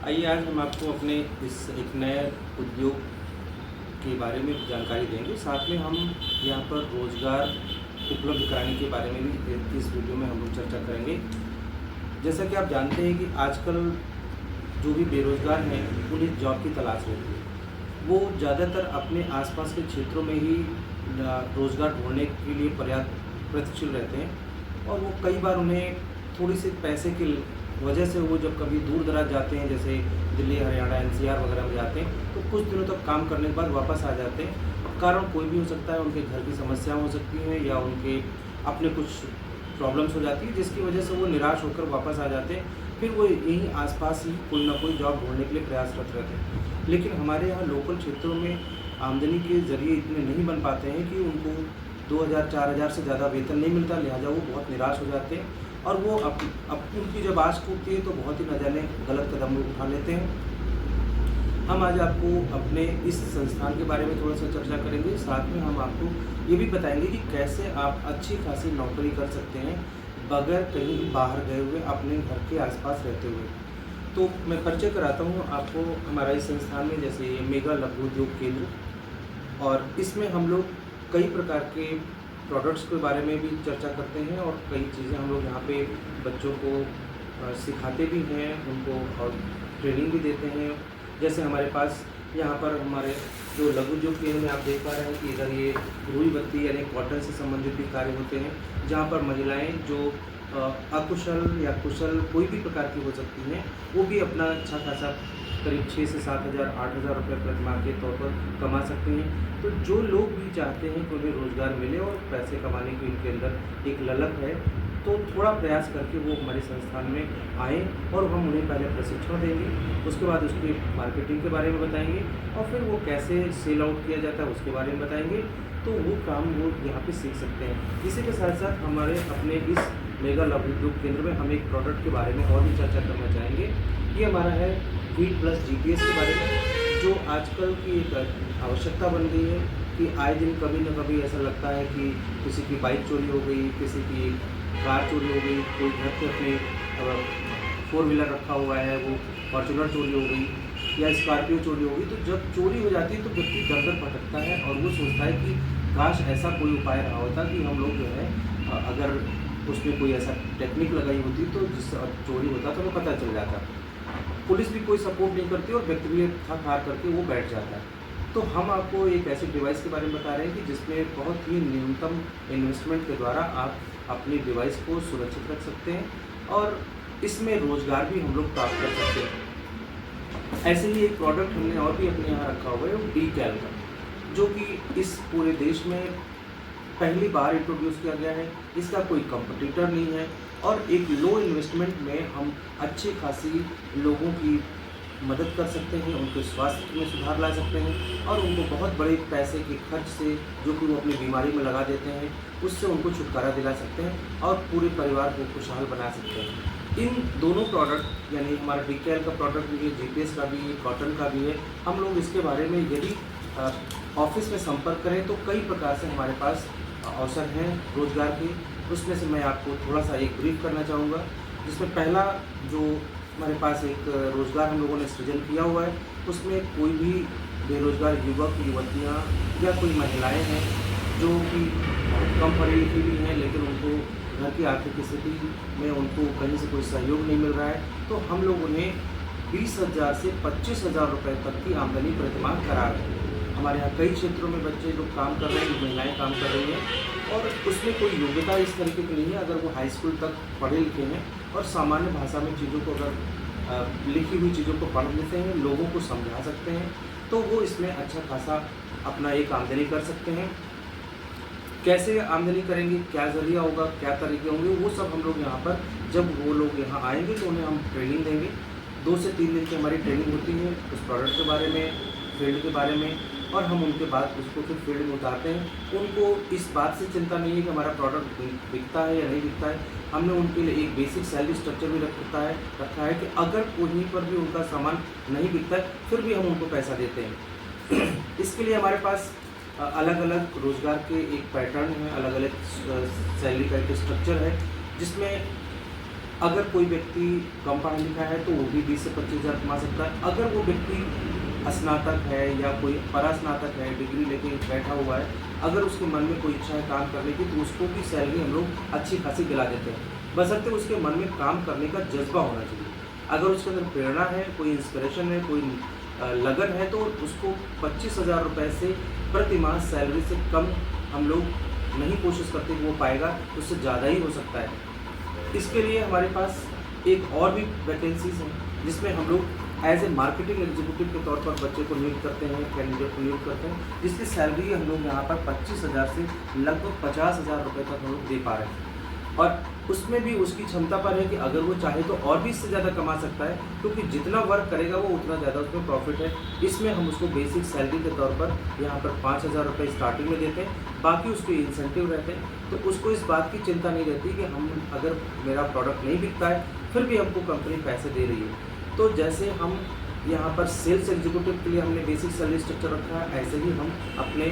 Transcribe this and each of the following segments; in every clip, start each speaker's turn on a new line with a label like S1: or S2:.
S1: आइए आज हम आपको अपने इस एक नए उद्योग के बारे में जानकारी देंगे। साथ में हम यहाँ पर रोज़गार उपलब्ध कराने के बारे में भी इस वीडियो में हम लोग चर्चा करेंगे। जैसा कि आप जानते हैं कि आजकल जो भी बेरोज़गार हैं उन्हें जॉब की तलाश रहती है। वो ज़्यादातर अपने आसपास के क्षेत्रों में ही रोज़गार ढूँढने के लिए प्रयत्नशील रहते हैं और वो कई बार उन्हें थोड़ी सी पैसे की वजह से वो जब कभी दूर दराज जाते हैं, जैसे दिल्ली, हरियाणा, एनसीआर वगैरह में जाते हैं, तो कुछ दिनों तक काम करने के बाद वापस आ जाते हैं। कारण कोई भी हो सकता है, उनके घर की समस्या हो सकती है या उनके अपने कुछ प्रॉब्लम्स हो जाती है, जिसकी वजह से वो निराश होकर वापस आ जाते हैं। फिर वो यहीं आसपास ही कोई ना कोई जॉब ढूंढने के लिए प्रयासरत रहते हैं। लेकिन हमारे यहाँ लोकल क्षेत्रों में आमदनी के ज़रिए इतने नहीं बन पाते हैं कि उनको 2000-4000 से ज़्यादा वेतन नहीं मिलता, लिहाजा वो बहुत निराश हो जाते हैं और वो उनकी जब आँच टूटती है तो बहुत ही न जाने गलत कदम उठा लेते हैं। हम आज आपको अपने इस संस्थान के बारे में थोड़ा सा चर्चा करेंगे। साथ में हम आपको ये भी बताएंगे कि कैसे आप अच्छी खासी नौकरी कर सकते हैं बगैर कहीं बाहर गए हुए, अपने घर के आसपास रहते हुए। तो मैं परिचय कराता हूँ आपको हमारा इस संस्थान में, जैसे ये मेगा लघु उद्योग केंद्र, और इसमें हम लोग कई प्रकार के प्रोडक्ट्स के बारे में भी चर्चा करते हैं और कई चीज़ें हम लोग यहाँ पे बच्चों को सिखाते भी हैं, उनको और ट्रेनिंग भी देते हैं। जैसे हमारे पास यहाँ पर हमारे जो लघु उद्योग केंद्र में आप देख पा रहे हैं कि इधर ये रुई बत्ती यानी कॉटन से संबंधित भी कार्य होते हैं, जहाँ पर महिलाएं जो अकुशल या कुशल कोई भी प्रकार की हो सकती हैं, वो भी अपना अच्छा खासा करीब 6 से 7 हज़ार 8 हज़ार रुपये प्रतिमाह के तौर पर कमा सकते हैं। तो जो लोग भी चाहते हैं कि उन्हें रोज़गार मिले और पैसे कमाने की उनके अंदर एक ललक है, तो थोड़ा प्रयास करके वो हमारे संस्थान में आएँ और हम उन्हें पहले प्रशिक्षण देंगे, उसके बाद उसकी मार्केटिंग के बारे में बताएंगे और फिर वो कैसे सेल आउट किया जाता है उसके बारे में बताएंगे। तो वो काम वो यहाँ पे सीख सकते हैं। इसी के साथ साथ हमारे अपने इस मेगा लघु उद्योग केंद्र में हम एक प्रोडक्ट के बारे में और भी चर्चा करना चाहेंगे। ये हमारा है वीट प्लस जीपीएस के बारे में, जो आजकल की एक आवश्यकता बन गई है कि आए दिन कभी न कभी ऐसा लगता है कि किसी की बाइक चोरी हो गई, किसी की कार चोरी हो गई, कोई घर पे अपने 4 व्हीलर रखा हुआ है वो फॉर्चूनर चोरी हो गई या स्कॉर्पियो चोरी हो गई। तो जब चोरी हो जाती है तो व्यक्ति दर दर भटकता है और वो सोचता है कि काश ऐसा कोई उपाय रहा होता कि हम लोग जो है अगर उसमें कोई ऐसा टेक्निक लगाई होती तो जिससे चोरी होता तो हमें पता चल जाता। पुलिस भी कोई सपोर्ट नहीं करती और व्यक्ति भी थक हार करके वो बैठ जाता है। तो हम आपको एक ऐसे डिवाइस के बारे में बता रहे हैं कि जिसमें बहुत ही न्यूनतम इन्वेस्टमेंट के द्वारा आप अपनी डिवाइस को सुरक्षित रख सकते हैं और इसमें रोज़गार भी हम लोग प्राप्त कर सकते हैं। ऐसे ही एक प्रोडक्ट हमने और भी अपने यहाँ रखा हुआ है, वो डीकैल का, जो कि इस पूरे देश में पहली बार इंट्रोड्यूस किया गया है। इसका कोई कंपटीटर नहीं है और एक लो इन्वेस्टमेंट में हम अच्छी खासी लोगों की मदद कर सकते हैं, उनके स्वास्थ्य में सुधार ला सकते हैं और उनको बहुत बड़े पैसे के खर्च से जो कि वो अपनी बीमारी में लगा देते हैं, उससे उनको छुटकारा दिला सकते हैं और पूरे परिवार को खुशहाल बना सकते हैं। इन दोनों प्रोडक्ट यानी हमारा डीकैल का प्रोडक्ट भी है, जीपीएस का भी है, कॉटन का भी है। हम लोग इसके बारे में यदि ऑफिस में संपर्क करें तो कई प्रकार से हमारे पास अवसर हैं रोज़गार के। उसमें से मैं आपको थोड़ा सा एक ब्रीफ करना चाहूँगा, जिसमें पहला जो हमारे पास एक रोज़गार हम लोगों ने सृजन किया हुआ है, उसमें कोई भी बेरोज़गार युवक युवतियाँ या कोई महिलाएं हैं जो कि कम पढ़ी लिखी भी हैं लेकिन उनको घर की आर्थिक स्थिति में उनको कहीं से कोई सहयोग नहीं मिल रहा है, तो हम लोग उन्हें 20,000 से 25,000 रुपये तक की आमदनी प्रतिमाह करा रहे हैं। हमारे यहाँ कई क्षेत्रों में बच्चे लोग काम कर रहे हैं, महिलाएं काम कर रही हैं और उसमें कोई योग्यता इस तरीके की नहीं है। अगर वो हाई स्कूल तक पढ़े लिखे हैं और सामान्य भाषा में चीज़ों को अगर लिखी हुई चीज़ों को पढ़ लेते हैं, लोगों को समझा सकते हैं, तो वो इसमें अच्छा खासा अपना एक आमदनी कर सकते हैं। कैसे आमदनी करेंगे, क्या ज़रिया होगा, क्या तरीके होंगे, वो सब हम लोग यहाँ पर जब वो लोग यहाँ आएंगे तो उन्हें हम ट्रेनिंग देंगे। 2 से 3 दिन की हमारी ट्रेनिंग होती है उस प्रोडक्ट के बारे में, फील्ड के बारे में, और हम उनके बाद उसको फिर फील्ड में उतारते हैं। उनको इस बात से चिंता नहीं है कि हमारा प्रोडक्ट बिकता है या नहीं बिकता है। हमने उनके लिए एक बेसिक सैलरी स्ट्रक्चर भी रखा है कि अगर कहीं पर भी उनका सामान नहीं बिकता है फिर भी हम उनको पैसा देते हैं। इसके लिए हमारे पास अलग अलग रोज़गार के एक पैटर्न है, अलग अलग सैलरी का एक स्ट्रक्चर है, जिसमें अगर कोई व्यक्ति कम पढ़ा लिखा है तो वो भी 20 से 25,000 कमा सकता है। अगर वो व्यक्ति स्नातक है या कोई परास्नातक है, डिग्री लेके बैठा हुआ है, अगर उसके मन में कोई इच्छा है काम करने की तो उसको भी सैलरी हम लोग अच्छी खासी दिला देते हैं, बशर्ते उसके मन में काम करने का जज्बा होना चाहिए। अगर उसके अंदर प्रेरणा है, कोई इंस्पिरेशन है, कोई लगन है, तो उसको 25,000 रुपये से प्रति माह सैलरी से कम हम लोग नहीं कोशिश करते कि वो पाएगा, उससे ज़्यादा ही हो सकता है। इसके लिए हमारे पास एक और भी वैकेंसीज हैं जिसमें हम लोग एज ए मार्केटिंग एग्जीक्यूटिव के तौर पर बच्चे को नियुक्त करते हैं, कैंडिडेट को नियुक्त करते हैं, जिसकी सैलरी हम लोग यहाँ पर 25,000 से लगभग 50,000 रुपये तक हम लोग दे पा रहे हैं। और उसमें भी उसकी क्षमता पर है कि अगर वो चाहे तो और भी इससे ज़्यादा कमा सकता है, क्योंकि जितना वर्क करेगा वो उतना ज़्यादा उसमें प्रॉफिट है। इसमें हम उसको बेसिक सैलरी के तौर पर यहाँ पर 5,000 रुपये स्टार्टिंग में देते हैं, बाकी उसके इंसेंटिव रहते हैं। तो उसको इस बात की चिंता नहीं रहती कि हम अगर मेरा प्रोडक्ट नहीं बिकता है फिर भी हमको कंपनी पैसे दे रही है। तो जैसे हम यहाँ पर सेल्स एग्जीक्यूटिव के लिए हमने बेसिक सैलरी स्ट्रक्चर रखा है, ऐसे ही हम अपने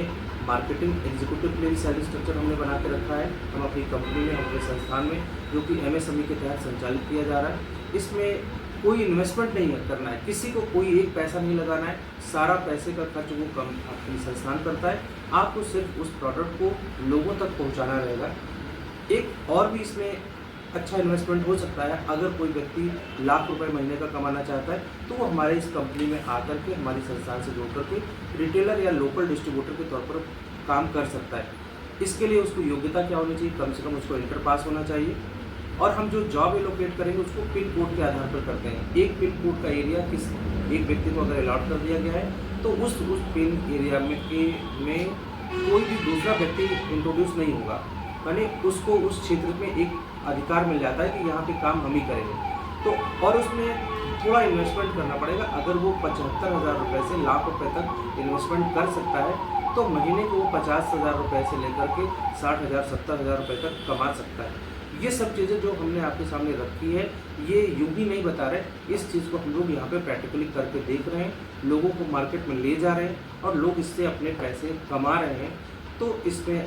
S1: मार्केटिंग एग्जीक्यूटिव के लिए भी सैलरी स्ट्रक्चर हमने बना के रखा है। हम अपनी कंपनी में, अपने संस्थान में, जो कि MSME के तहत संचालित किया जा रहा है, इसमें कोई इन्वेस्टमेंट नहीं करना है, किसी को कोई एक पैसा नहीं लगाना है, सारा पैसे का खर्च वो अपनी संस्थान करता है। आपको सिर्फ उस प्रोडक्ट को लोगों तक पहुँचाना रहेगा। एक और भी इसमें अच्छा इन्वेस्टमेंट हो सकता है, अगर कोई व्यक्ति लाख रुपए महीने का कमाना चाहता है तो वो हमारे इस कंपनी में आकर के हमारी संस्थान से जुड़ करके रिटेलर या लोकल डिस्ट्रीब्यूटर के तौर पर काम कर सकता है। इसके लिए उसको योग्यता क्या होनी चाहिए? कम से कम उसको इंटर पास होना चाहिए। और हम जो जॉब एलोकेट करेंगे उसको पिन कोड के आधार पर करते हैं। एक पिन कोड का एरिया किस एक व्यक्ति को अगर अलॉट कर दिया गया है तो उस पिन एरिया में कोई भी दूसरा व्यक्ति इंट्रोड्यूस नहीं होगा, यानी उसको उस क्षेत्र में एक अधिकार मिल जाता है कि यहाँ पे काम हम ही करेंगे। तो और उसमें थोड़ा इन्वेस्टमेंट करना पड़ेगा। अगर वो 75,000 रुपये से लाख रुपए तक इन्वेस्टमेंट कर सकता है तो महीने को वो 50,000 रुपये से लेकर के 60,000 70,000 रुपये तक कमा सकता है। ये सब चीज़ें जो हमने आपके सामने रखी है, ये यूँ ही नहीं बता रहे, इस चीज़ को हम लोग यहाँ पे प्रैक्टिकली करके देख रहे हैं, लोगों को मार्केट में ले जा रहे हैं और लोग इससे अपने पैसे कमा रहे हैं। तो इसमें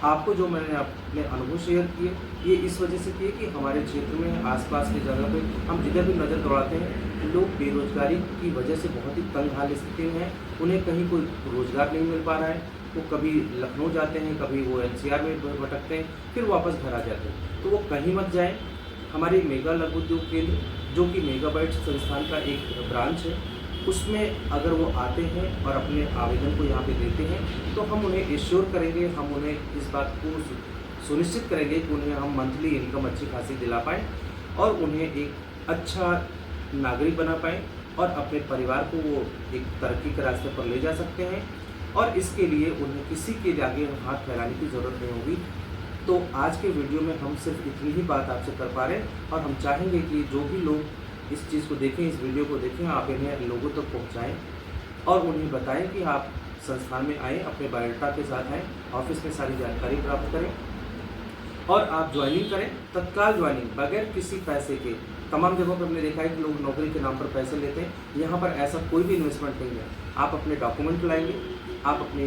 S1: आपको जो मैंने अपने अनुभव शेयर किए, ये इस वजह से किए कि हमारे क्षेत्र में आसपास की जगह पे हम जिधर भी नज़र दौड़ाते हैं, लोग बेरोजगारी की वजह से बहुत ही तंग हाल स्थिति में हैं। उन्हें कहीं कोई रोज़गार नहीं मिल पा रहा है। वो कभी लखनऊ जाते हैं, कभी वो NCR में भटकते हैं, फिर वापस घर आ जाते हैं। तो वो कहीं मत जाएं। हमारे मेगा लघु उद्योग केंद्र, जो कि मेगाबाइट्स संस्थान का एक ब्रांच है, उसमें अगर वो आते हैं और अपने आवेदन को यहाँ पे देते हैं तो हम उन्हें एश्योर करेंगे, हम उन्हें इस बात को सुनिश्चित करेंगे कि उन्हें हम मंथली इनकम अच्छी खासी दिला पाएँ और उन्हें एक अच्छा नागरिक बना पाएँ और अपने परिवार को वो एक तरक्की के रास्ते पर ले जा सकते हैं। और इसके लिए उन्हें किसी के आगे हाथ फैलाने की ज़रूरत नहीं होगी। तो आज के वीडियो में हम सिर्फ इतनी ही बात आपसे कर पा रहे हैं और हम चाहेंगे कि जो भी लोग इस चीज़ को देखें, इस वीडियो को देखें, आप इन्हें लोगों तक पहुंचाएं और उन्हें बताएं कि आप संस्थान में आएँ, अपने बायोडाटा के साथ आएँ, ऑफिस में सारी जानकारी प्राप्त करें और आप ज्वाइनिंग करें, तत्काल ज्वाइनिंग, बगैर किसी पैसे के। तमाम जगहों पर हमने देखा है कि लोग नौकरी के नाम पर पैसे लेते हैं, यहाँ पर ऐसा कोई भी इन्वेस्टमेंट नहीं है। आप अपने डॉक्यूमेंट लाएंगे, आप अपने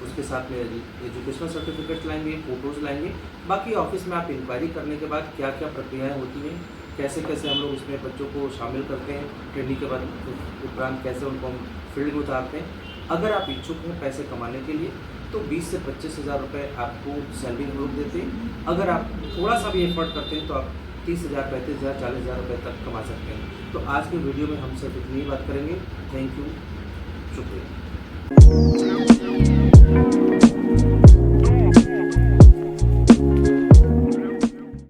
S1: उसके साथ में एजुकेशनल सर्टिफिकेट लाएंगे, फ़ोटोज़ लाएंगे, बाकी ऑफिस में आप इंक्वायरी करने के बाद क्या क्या प्रक्रियाएँ होती हैं, कैसे कैसे हम लोग इसमें बच्चों को शामिल करते हैं, ट्रेनिंग के बाद उपरांत कैसे उनको हम फील्ड में उतारते हैं। अगर आप इच्छुक हैं पैसे कमाने के लिए तो 20 से 25,000 रुपये आपको सैलरी हम लोग देते हैं। अगर आप थोड़ा सा भी एफर्ट करते हैं तो आप 30,000, 35,000, 40,000 रुपये तक कमा सकते हैं। तो आज के वीडियो में हम सिर्फ इतनी ही बात करेंगे। थैंक यू, शुक्रिया।